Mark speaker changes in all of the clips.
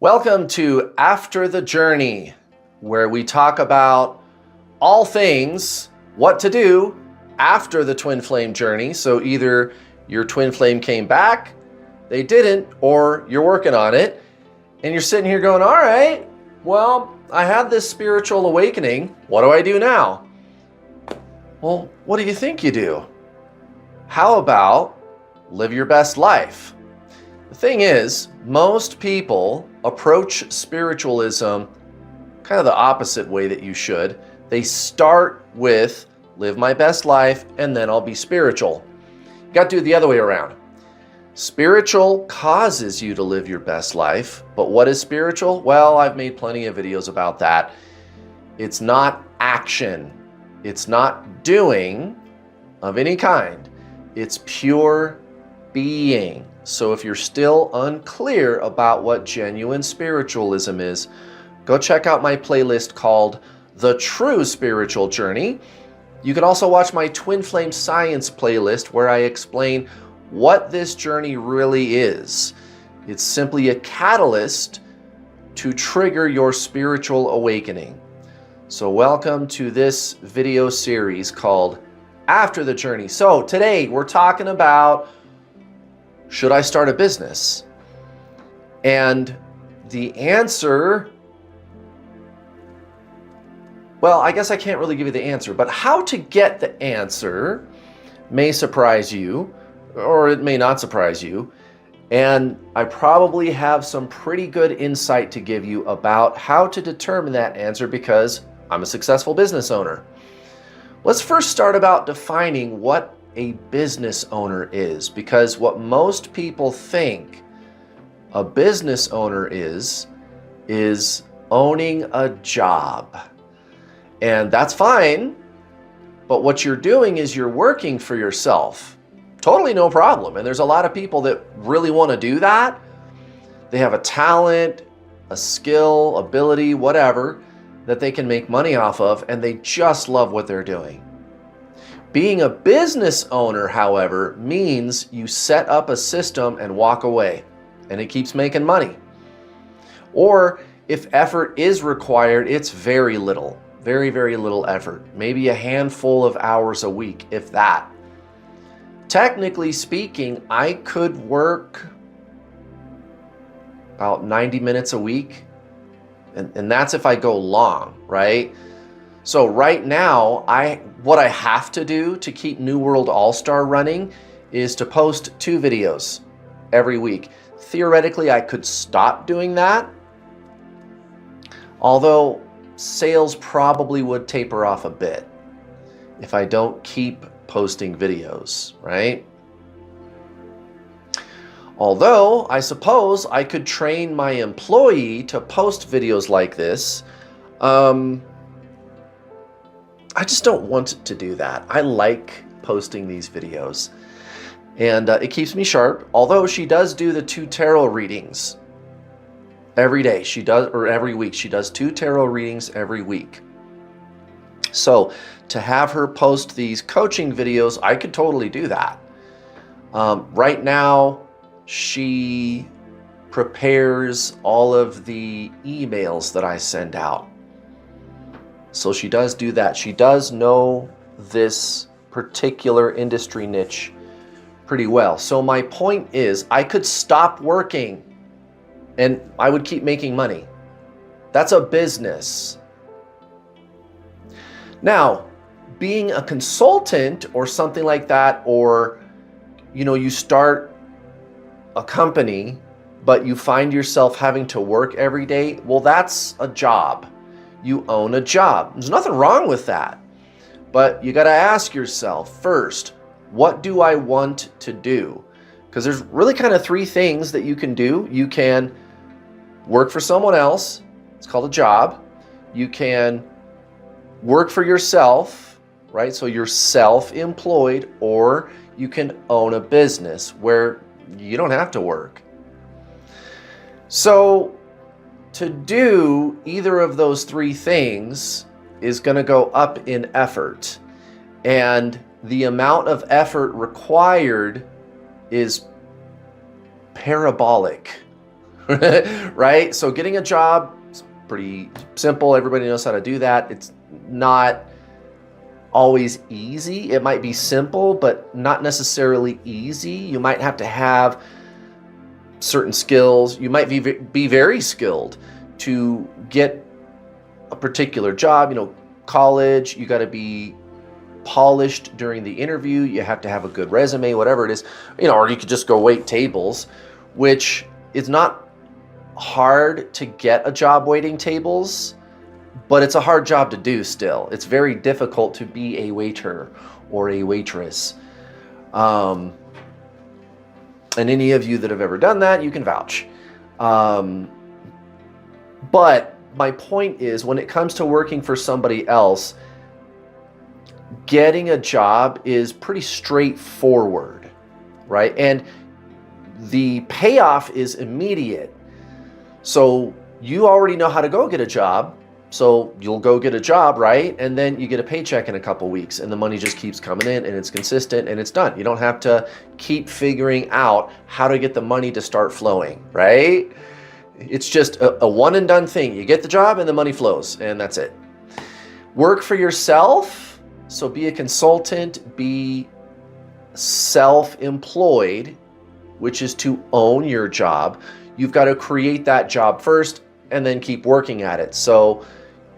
Speaker 1: Welcome to After the Journey, where we talk about all things what to do after the twin flame journey. So either your twin flame came back, they didn't, or you're working on it, and you're sitting here going, all right, well, I had this spiritual awakening. What do I do now? Well, what do you think you do? How about live your best life? The thing is, most people approach spiritualism kind of the opposite way that you should. They start with live my best life and then I'll be spiritual. You got to do it the other way around. Spiritual causes you to live your best life, but what is spiritual? Well, I've made plenty of videos about that. It's not action. It's not doing of any kind. It's pure being. So if you're still unclear about what genuine spiritualism is, go check out my playlist called The True Spiritual Journey. You can also watch my Twin Flame Science playlist where I explain what this journey really is. It's simply a catalyst to trigger your spiritual awakening. So welcome to this video series called After the Journey. So today we're talking about, should I start a business? And the answer, well, I guess I can't really give you the answer, but how to get the answer may surprise you, or it may not surprise you. And I probably have some pretty good insight to give you about how to determine that answer because I'm a successful business owner. Let's first start about defining what a business owner is, because what most people think a business owner is owning a job. And that's fine, but what you're doing is you're working for yourself. Totally no problem. And there's a lot of people that really want to do that. They have a talent, a skill, ability, whatever, that they can make money off of, and they just love what they're doing. Being a business owner, however, means you set up a system and walk away, and it keeps making money. Or if effort is required, it's very little, very, very little effort. Maybe a handful of hours a week, if that. Technically speaking, I could work about 90 minutes a week, and that's if I go long, right? So right now, what I have to do to keep New World All-Star running is to post 2 videos every week. Theoretically, I could stop doing that, although sales probably would taper off a bit if I don't keep posting videos, right? Although, I suppose I could train my employee to post videos like this. I just don't want to do that. I like posting these videos, and it keeps me sharp. Although she does do the 2 tarot readings every day. She does, or every week. She does 2 tarot readings every week. So to have her post these coaching videos, I could totally do that. Right now, she prepares all of the emails that I send out. So she does do that. She does know this particular industry niche pretty well. So my point is, I could stop working and I would keep making money. That's a business. Now, being a consultant or something like that, or you start a company, but you find yourself having to work every day, well, that's a job. You own a job. There's nothing wrong with that. But you got to ask yourself first, what do I want to do? Because there's really kind of 3 things that you can do. You can work for someone else. It's called a job. You can work for yourself, right? So you're self-employed, or you can own a business where you don't have to work. So to do either of those 3 things is going to go up in effort. And the amount of effort required is parabolic, right? So getting a job is pretty simple. Everybody knows how to do that. It's not always easy. It might be simple, but not necessarily easy. You might have to have certain skills. You might be very skilled to get a particular job. You know, college, you got to be polished during the interview. You have to have a good resume, whatever it is, you know, or you could just go wait tables, which is not hard to get a job waiting tables, but it's a hard job to do still. It's very difficult to be a waiter or a waitress. And any of you that have ever done that, you can vouch. But my point is, when it comes to working for somebody else, getting a job is pretty straightforward, right? And the payoff is immediate. So you already know how to go get a job. So you'll go get a job, right? And then you get a paycheck in a couple weeks and the money just keeps coming in and it's consistent and it's done. You don't have to keep figuring out how to get the money to start flowing, right? It's just a one and done thing. You get the job and the money flows and that's it. Work for yourself. So be a consultant, be self-employed, which is to own your job. You've got to create that job first and then keep working at it. So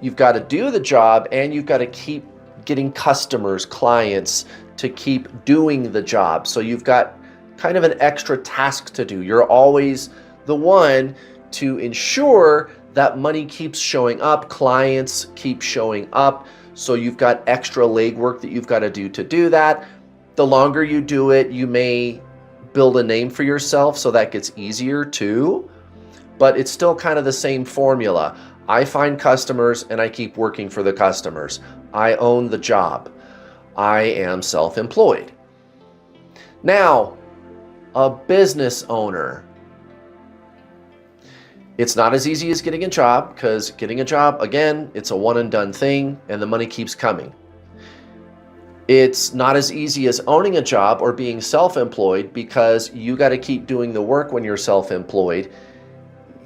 Speaker 1: you've got to do the job and you've got to keep getting customers, clients to keep doing the job. So you've got kind of an extra task to do. You're always the one to ensure that money keeps showing up, clients keep showing up. So you've got extra legwork that you've got to do that. The longer you do it, you may build a name for yourself, so that gets easier too. But it's still kind of the same formula. I find customers and I keep working for the customers. I own the job. I am self-employed. Now, a business owner. It's not as easy as getting a job, because getting a job, again, it's a one and done thing and the money keeps coming. It's not as easy as owning a job or being self-employed, because you got to keep doing the work when you're self-employed.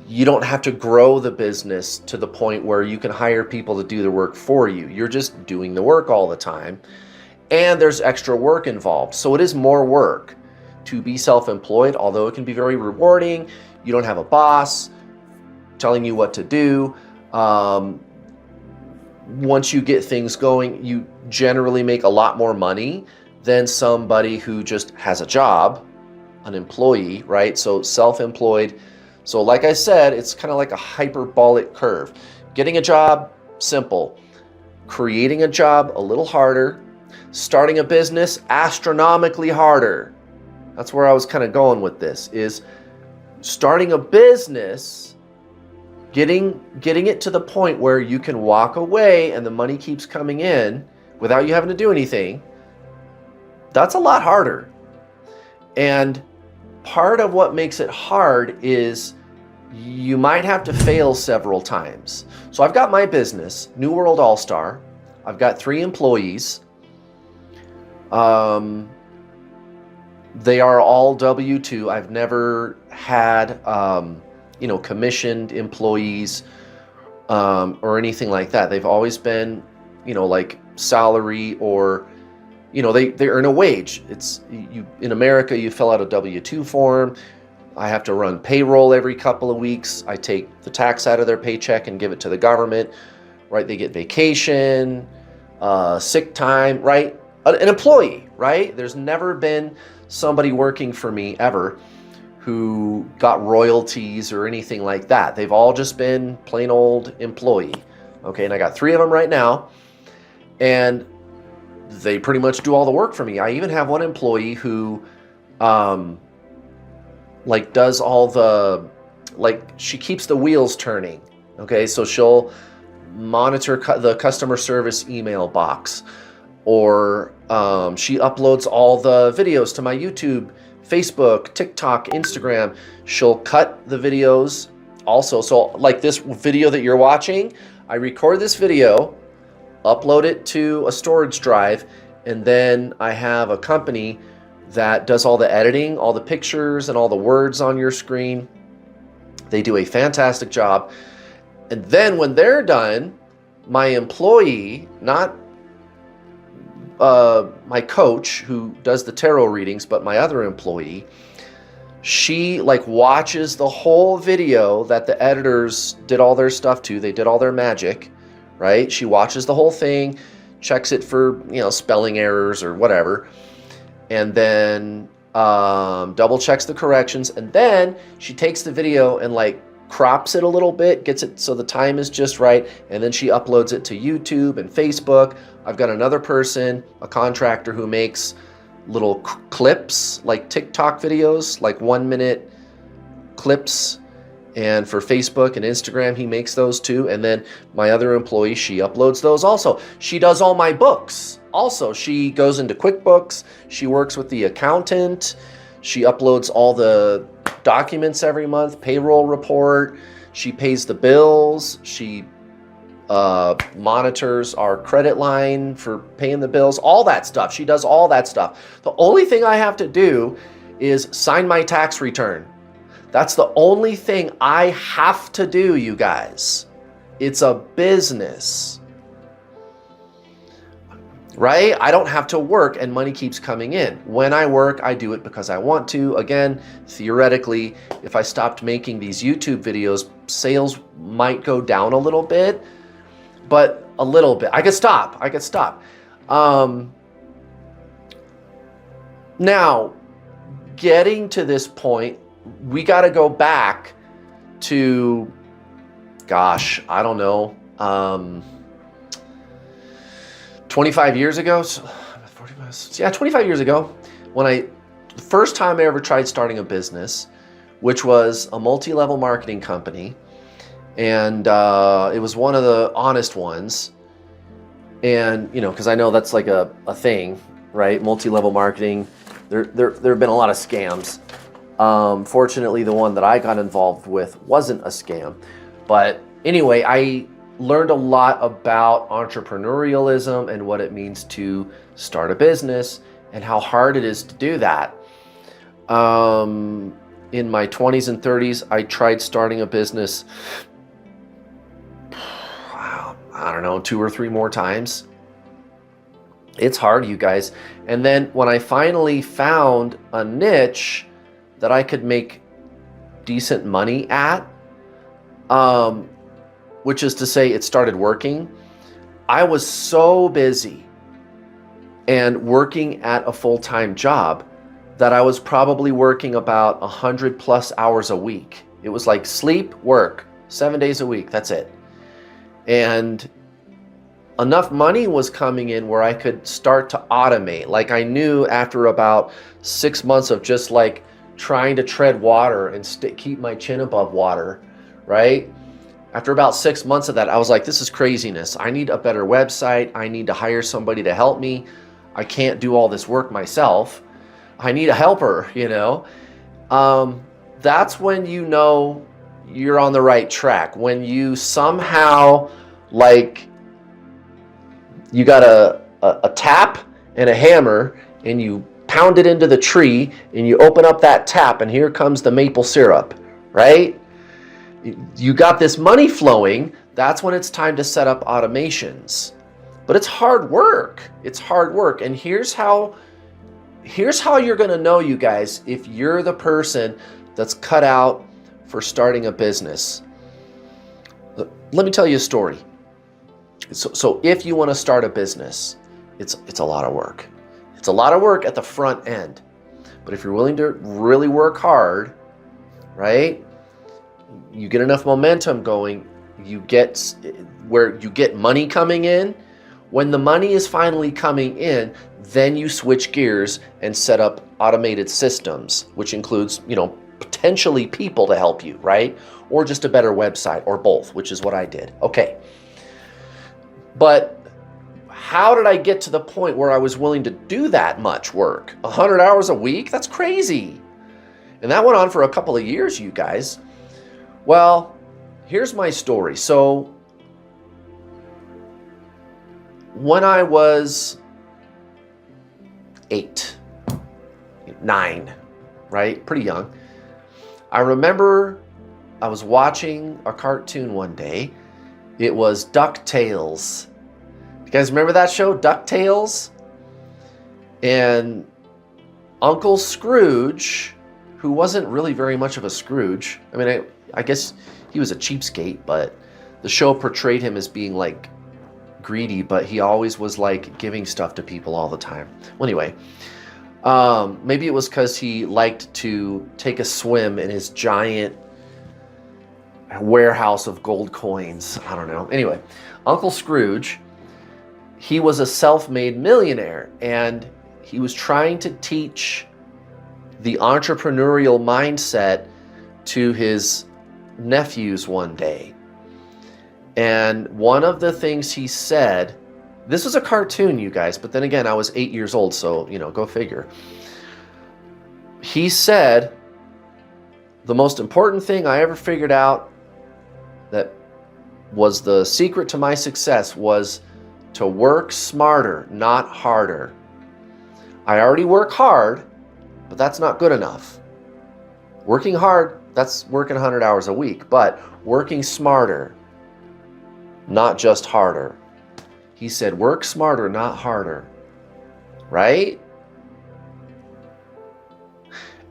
Speaker 1: You don't have to grow the business to the point where you can hire people to do the work for you. You're just doing the work all the time. And there's extra work involved. So it is more work to be self-employed, although it can be very rewarding. You don't have a boss telling you what to do. Once you get things going, you generally make a lot more money than somebody who just has a job, an employee, right? So self-employed. So like I said, it's kind of like a hyperbolic curve. Getting a job, simple. Creating a job, a little harder. Starting a business, astronomically harder. That's where I was kind of going with this, is starting a business, getting it to the point where you can walk away and the money keeps coming in without you having to do anything. That's a lot harder. And part of what makes it hard is you might have to fail several times. So I've got my business, New World All-Star. I've got 3 employees. They are all W-2. I've never had, commissioned employees or anything like that. They've always been, like salary, or, they earn a wage. It's in America, you fill out a W-2 form. I have to run payroll every couple of weeks. I take the tax out of their paycheck and give it to the government, right? They get vacation, sick time, right? An employee, right? There's never been somebody working for me ever who got royalties or anything like that. They've all just been plain old employee. Okay, and I got 3 of them right now, and they pretty much do all the work for me. I even have one employee who does all the, she keeps the wheels turning. Okay, so she'll monitor the customer service email box, or she uploads all the videos to my YouTube, Facebook, TikTok, Instagram. She'll cut the videos also. So like this video that you're watching, I record this video, upload it to a storage drive, and then I have a company that does all the editing, all the pictures and all the words on your screen. They do a fantastic job. And then when they're done, my employee, not my coach who does the tarot readings, but my other employee, she like watches the whole video that the editors did all their stuff to. They did all their magic, right? She watches the whole thing, checks it for, spelling errors or whatever, and then double checks the corrections. And then she takes the video and like crops it a little bit, gets it so the time is just right, and then she uploads it to YouTube and Facebook. I've got another person, a contractor, who makes little clips, like TikTok videos, like 1-minute clips, and for Facebook and Instagram he makes those too. And then my other employee, she uploads those also. She does all my books also. She goes into QuickBooks, she works with the accountant, she uploads all the documents every month, payroll report, she pays the bills, she monitors our credit line for paying the bills, all that stuff. She does all that stuff. The only thing I have to do is sign my tax return. That's the only thing I have to do, you guys. It's a business, right? I don't have to work and money keeps coming in. When I work, I do it because I want to. Again, theoretically, if I stopped making these YouTube videos, sales might go down a little bit, but a little bit. I could stop. Now, getting to this point, we got to go back to, gosh, I don't know, 25 years ago. 25 years ago, the first time I ever tried starting a business, which was a multi-level marketing company. And it was one of the honest ones. And, because I know that's like a thing, right? Multi-level marketing. There have been a lot of scams. Fortunately, the one that I got involved with wasn't a scam. But anyway, I learned a lot about entrepreneurialism and what it means to start a business and how hard it is to do that. In my 20s and 30s, I tried starting a business, I don't know, 2 or 3 more times. It's hard, you guys. And then when I finally found a niche that I could make decent money at, which is to say it started working, I was so busy and working at a full-time job that I was probably working about 100+ hours a week. It was like sleep, work, 7 days a week, that's it. And enough money was coming in where I could start to automate. Like I knew after about 6 months of just like trying to tread water and keep my chin above water, right? After about 6 months of that, I was like, this is craziness. I need a better website. I need to hire somebody to help me. I can't do all this work myself. I need a helper, That's when you know you're on the right track. When you somehow, like, you got a tap and a hammer and you pound it into the tree and you open up that tap and here comes the maple syrup, right? You got this money flowing. That's when it's time to set up automations. But it's hard work. It's hard work. And here's how you're going to know, you guys, if you're the person that's cut out for starting a business. Let me tell you a story. So if you want to start a business, it's a lot of work. It's a lot of work at the front end. But if you're willing to really work hard, right? You get enough momentum going, you get where you get money coming in. When the money is finally coming in, then you switch gears and set up automated systems, which includes, potentially people to help you, right? Or just a better website, or both, which is what I did. Okay. But how did I get to the point where I was willing to do that much work? 100 hours a week? That's crazy. And that went on for a couple of years, you guys. Well, here's my story. So when I was 8, 9, right? Pretty young. I remember I was watching a cartoon one day. It was DuckTales. You guys remember that show, DuckTales? And Uncle Scrooge, who wasn't really very much of a Scrooge. I mean, I guess he was a cheapskate, but the show portrayed him as being like greedy, but he always was like giving stuff to people all the time. Well, anyway, maybe it was because he liked to take a swim in his giant warehouse of gold coins. I don't know. Anyway, Uncle Scrooge, he was a self-made millionaire, and he was trying to teach the entrepreneurial mindset to his nephews one day. And one of the things he said, this was a cartoon, you guys, but then again, I was 8 years old, so, go figure. He said, the most important thing I ever figured out that was the secret to my success was to work smarter, not harder. I already work hard, but that's not good enough. Working hard, that's working 100 hours a week, but working smarter, not just harder. He said, work smarter, not harder. Right?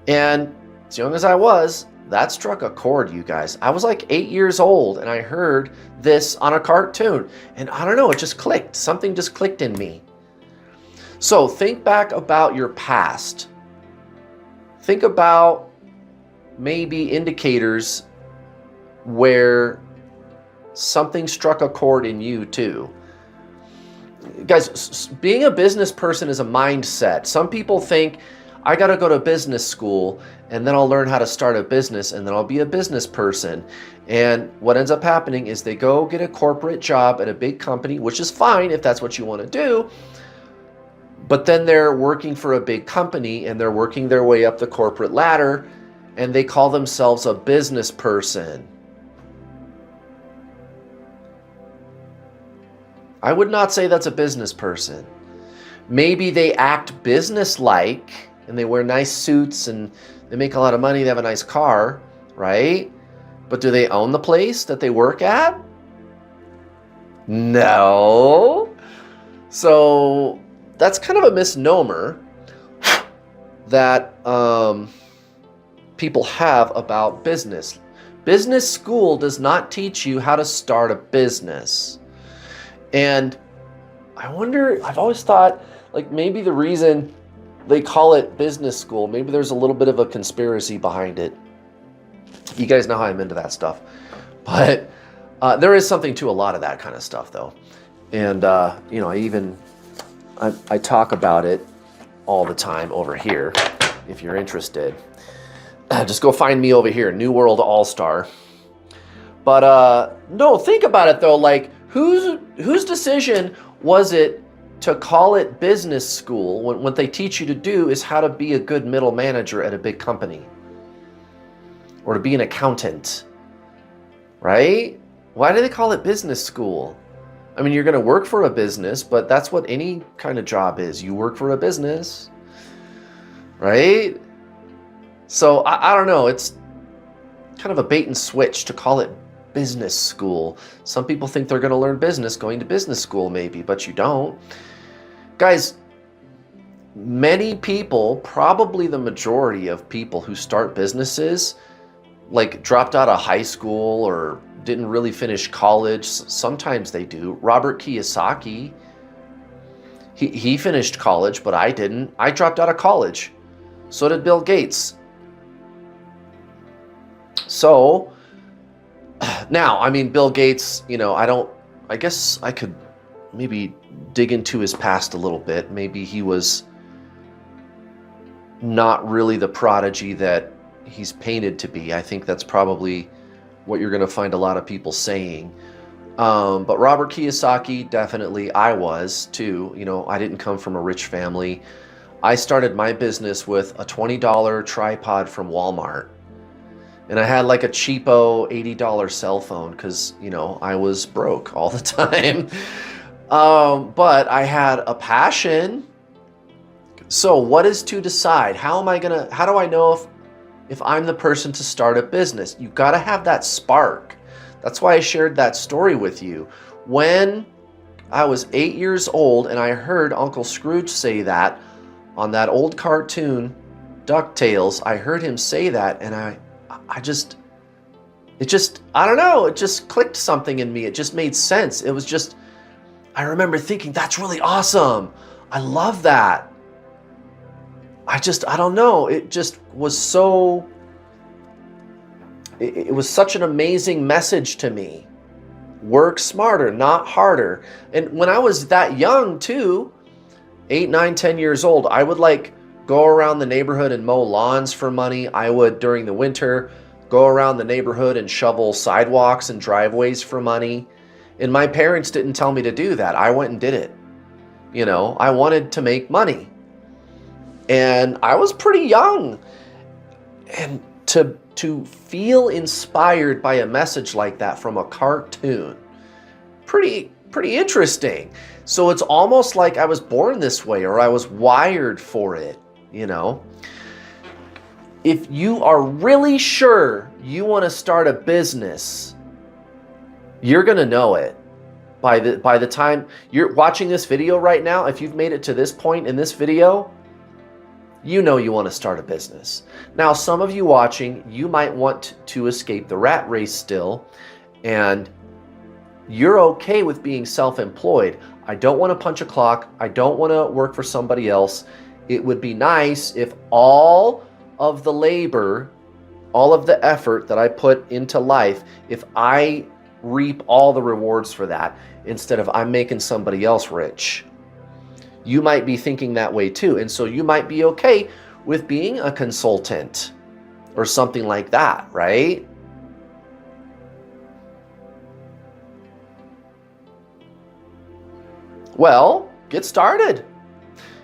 Speaker 1: And as young as I was, that struck a chord, you guys. I was like 8 years old, and I heard this on a cartoon. And I don't know, it just clicked. Something just clicked in me. So think back about your past. Think about maybe indicators where something struck a chord in you too. Guys, being a business person is a mindset. Some people think, I got to go to business school and then I'll learn how to start a business and then I'll be a business person. And what ends up happening is they go get a corporate job at a big company, which is fine if that's what you want to do. But then they're working for a big company and they're working their way up the corporate ladder and they call themselves a business person. I would not say that's a business person. Maybe they act business-like and they wear nice suits and they make a lot of money, they have a nice car, right? But do they own the place that they work at? No. So that's kind of a misnomer that people have about business. Business school does not teach you how to start a business. And I wonder, I've always thought, like, maybe the reason they call it business school, maybe there's a little bit of a conspiracy behind it. You guys know how I'm into that stuff. But there is something to a lot of that kind of stuff, though. And, I talk about it all the time over here, if you're interested. Just go find me over here, New World All-Star. But, no, think about it, though. Like, whose decision was it to call it business school when what they teach you to do is how to be a good middle manager at a big company? Or to be an accountant, right? Why do they call it business school? I mean, you're going to work for a business, but that's what any kind of job is. You work for a business, right? So I don't know. It's kind of a bait and switch to call it business school. Some people think they're going to learn business going to business school maybe, but you don't. Guys, many people, probably the majority of people who start businesses, like dropped out of high school or didn't really finish college. Sometimes they do. Robert Kiyosaki, he finished college, but I didn't. I dropped out of college. So did Bill Gates. So now, I mean, Bill Gates, I guess I could maybe dig into his past a little bit. Maybe he was not really the prodigy that he's painted to be. I think that's probably what you're going to find a lot of people saying. But Robert Kiyosaki, definitely, I was too. I didn't come from a rich family. I started my business with a $20 tripod from Walmart. And I had like a cheapo $80 cell phone because, I was broke all the time. But I had a passion. So what is to decide? How do I know if if I'm the person to start a business? You've got to have that spark. That's why I shared that story with you. When I was 8 years old and I heard Uncle Scrooge say that on that old cartoon, DuckTales, I heard him say that, and I don't know, it just clicked something in me. It just made sense. It was just, I remember thinking, that's really awesome. I love that. I don't know. It just was so, it was such an amazing message to me. Work smarter, not harder. And when I was that young too, 8, 9, 10 years old, I would like go around the neighborhood and mow lawns for money. I would, during the winter, go around the neighborhood and shovel sidewalks and driveways for money. And my parents didn't tell me to do that. I went and did it. You know, I wanted to make money. And I was pretty young. And to feel inspired by a message like that from a cartoon, pretty interesting. So it's almost like I was born this way, or I was wired for it, you know. If you are really sure you want to start a business, you're going to know it. By the time you're watching this video right now, if you've made it to this point in this video, you know you want to start a business. Now, some of you watching, you might want to escape the rat race still, and you're okay with being self-employed. I don't want to punch a clock. I don't want to work for somebody else. It would be nice if all of the labor, all of the effort that I put into life, if I reap all the rewards for that instead of I'm making somebody else rich. You might be thinking that way too. And so you might be okay with being a consultant or something like that, right? Well, get started.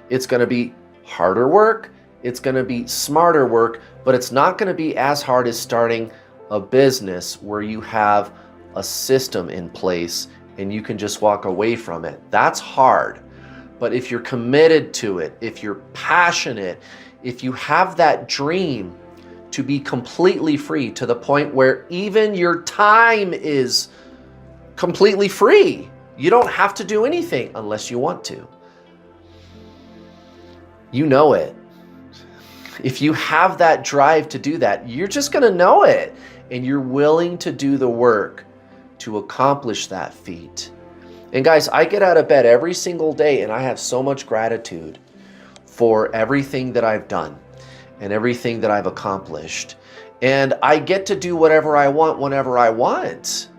Speaker 1: It's going to be harder work. It's going to be smarter work, but it's not going to be as hard as starting a business where you have a system in place and you can just walk away from it. That's hard. But if you're committed to it, if you're passionate, if you have that dream to be completely free to the point where even your time is completely free, you don't have to do anything unless you want to. You know it. If you have that drive to do that, you're just going to know it. And you're willing to do the work to accomplish that feat. And guys, I get out of bed every single day and I have so much gratitude for everything that I've done and everything that I've accomplished. And I get to do whatever I want whenever I want.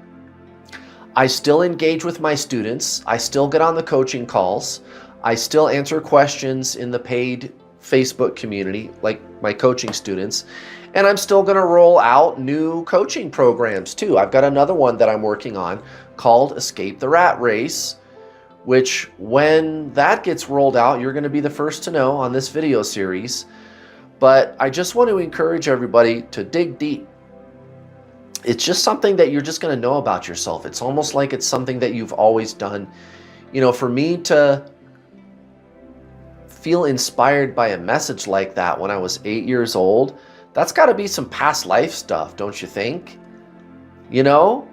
Speaker 1: I still engage with my students. I still get on the coaching calls. I still answer questions in the paid Facebook community, like my coaching students. And I'm still going to roll out new coaching programs too. I've got another one that I'm working on called Escape the Rat Race, which when that gets rolled out, you're going to be the first to know on this video series. But I just want to encourage everybody to dig deep. It's just something that you're just going to know about yourself. It's almost like it's something that you've always done. You know, for me to feel inspired by a message like that when I was 8 years old, that's got to be some past life stuff, don't you think? You know,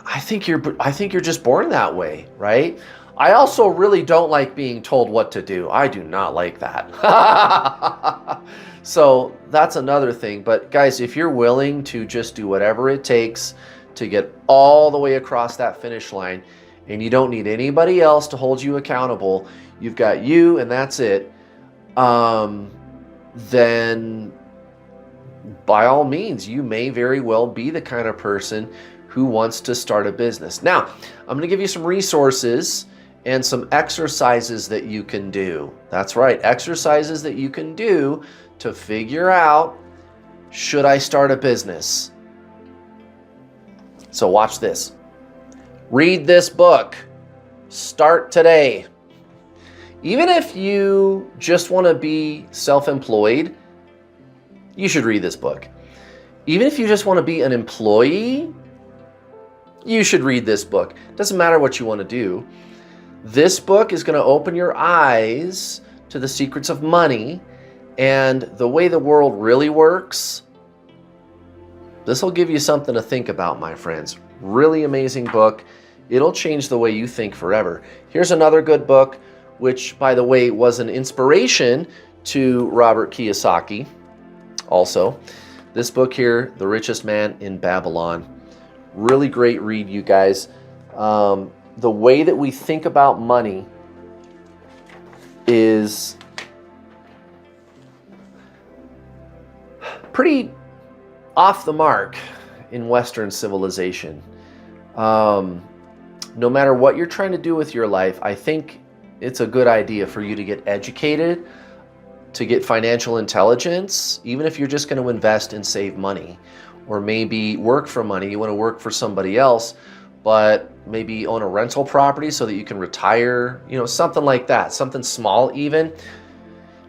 Speaker 1: I think you're just born that way, right? I also really don't like being told what to do. I do not like that. So that's another thing. But guys, if you're willing to just do whatever it takes to get all the way across that finish line, and you don't need anybody else to hold you accountable, you've got you and that's it, then by all means, you may very well be the kind of person who wants to start a business. Now, I'm going to give you some resources and some exercises that you can do. That's right, exercises that you can do to figure out, should I start a business? So watch this. Read this book. Start today. Even if you just want to be self-employed, you should read this book. Even if you just want to be an employee, you should read this book. Doesn't matter what you want to do. This book is going to open your eyes to the secrets of money, and the way the world really works, this will give you something to think about, my friends. Really amazing book. It'll change the way you think forever. Here's another good book, which, by the way, was an inspiration to Robert Kiyosaki also. This book here, The Richest Man in Babylon. Really great read, you guys. The way that we think about money is pretty off the mark in Western civilization. No matter what you're trying to do with your life, I think it's a good idea for you to get educated, to get financial intelligence, even if you're just going to invest and save money, or maybe work for money. You want to work for somebody else, but maybe own a rental property so that you can retire, you know, something like that, something small even.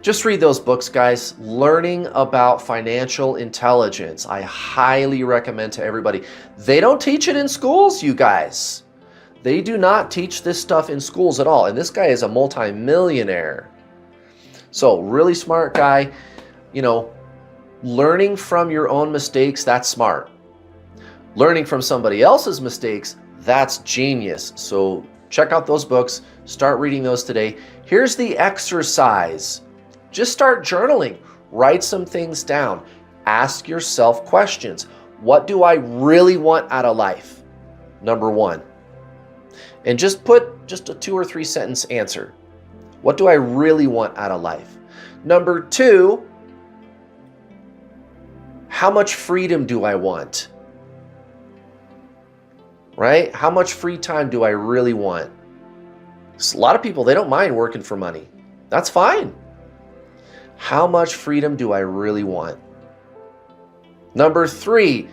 Speaker 1: Just read those books, guys. Learning about financial intelligence, I highly recommend to everybody. They don't teach it in schools, you guys. They do not teach this stuff in schools at all. And this guy is a multi-millionaire. So really smart guy. You know, learning from your own mistakes, that's smart. Learning from somebody else's mistakes, that's genius. So check out those books. Start reading those today. Here's the exercise. Just start journaling. Write some things down. Ask yourself questions. What do I really want out of life? Number one. And just put just a 2 or 3 sentence answer. What do I really want out of life? Number two, how much freedom do I want? Right? How much free time do I really want? A lot of people, they don't mind working for money. That's fine. How much freedom do I really want? Number three,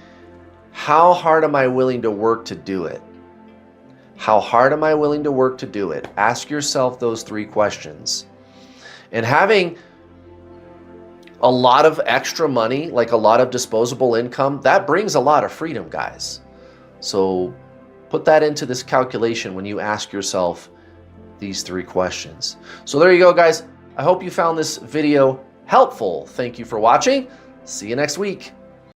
Speaker 1: how hard am I willing to work to do it? How hard am I willing to work to do it? Ask yourself those 3 questions. And having a lot of extra money, like a lot of disposable income, that brings a lot of freedom, guys. So put that into this calculation when you ask yourself these 3 questions. So there you go, guys. I hope you found this video helpful. Thank you for watching. See you next week.